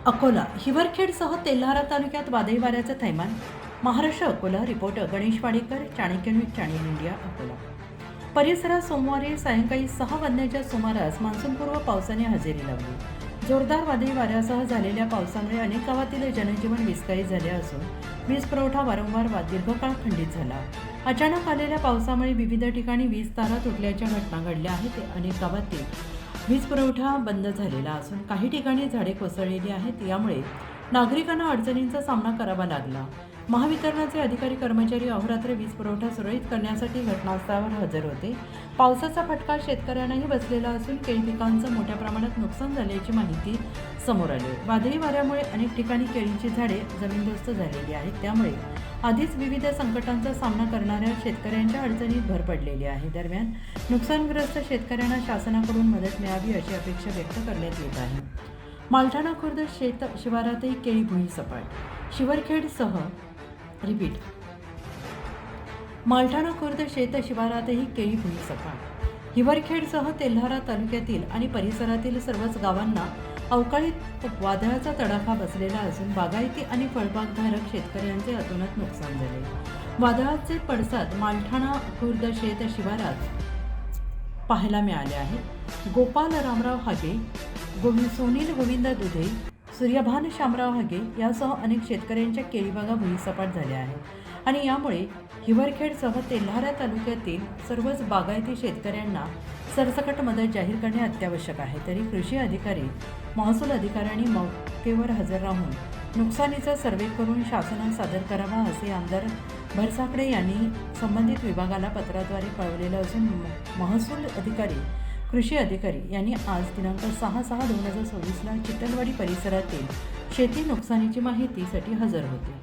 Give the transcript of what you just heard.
अकोला हिवरखेडसह तेल्हारा तालुक्यात वादळी वाऱ्याचं थैमान. Maharashtra Akola reporter Ganesh Wadekar, Chanakya news channel India Akola. परिसरात सोमवारी सायंकाळी 6 वाजण्याच्या सुमारास मान्सूनपूर्व पावसाने हजेरी लावली. जोरदार वादळी वाऱ्यासह झालेल्या पावसामुळे अनेक गावातील जनजीवन विस्कळीत झाले असून वीज पुरवठा वारंवार दीर्घकाळ खंडित झाला. अचानक आलेल्या पावसामुळे विविध ठिकाणी वीज तारा तुटल्याच्या घटना घडल्या आहेत. अनेक गावातील वीज पुरवठा बंद झालेला असून काही ठिकाणी झाडे कोसळलेली आहेत. यामुळे नागरिकांना अडचणींचा सामना करावा लागला. महावितरणाचे अधिकारी कर्मचारी अहोरात्र वीज पुरवठा सुरळीत करण्यासाठी घटनास्थळावर हजर होते. पावसाचा फटका शेतकऱ्यांनाही बसलेला असून केळी पिकांचं मोठ्या प्रमाणात नुकसान झाल्याची माहिती समोर आली. वादळी वाऱ्यामुळे अनेक ठिकाणी केळीची झाडे जमीनदोस्त झालेली आहेत. त्यामुळे आधीच विविध संकटांचा सामना करणाऱ्या शेतकऱ्यांच्या अडचणीत भर पडलेली आहे. दरम्यान नुकसानग्रस्त शेतकऱ्यांना शासनाकडून मदत मिळावी अशी अपेक्षा व्यक्त करण्यात येत आहे. मालठाणा खुर्द शेत शिवारातही केळी भुई सपाट. शिवरखेडसह मालठाणा खुर्द शेत शिवारातही केळी भुई सपाट. हिवरखेडसह तेल्हारा तालुक्यातील आणि परिसरातील सर्वच गावांना अवकाळी वादळाचा तडाखा बसलेला असून बागायती आणि फळबागधारक शेतकऱ्यांचे अतोनात नुकसान झाले. वादळाचे पडसाद मालठाणा खुर्द शेत शिवारात पाहायला मिळाले आहेत. गोपाल रामराव हागे, सुनील गोविंद दुधे, सूर्यभान शामराव हागे यासह अनेक शेतकऱ्यांच्या केळीबागा भुईसपाट झाल्या आहेत आणि यामुळे हिवरखेडसह तेल्हारा तालुक्यातील सर्वच बागायती शेतकऱ्यांना सरसकट मदत जाहीर करणे अत्यावश्यक आहे. तरी कृषी अधिकारी, महसूल अधिकाऱ्यांनी मौकेवर हजर राहून नुकसानीचा सर्व्हे करून शासनास सादर करावा असे आमदार भरसाकडे यांनी संबंधित विभागाला पत्राद्वारे कळवलेलं असून महसूल अधिकारी, कृषी अधिकारी यांनी आज दिनांक 6/6/2024 चितलवाडी परिसरातील शेती नुकसानीची माहितीसाठी हजर होते.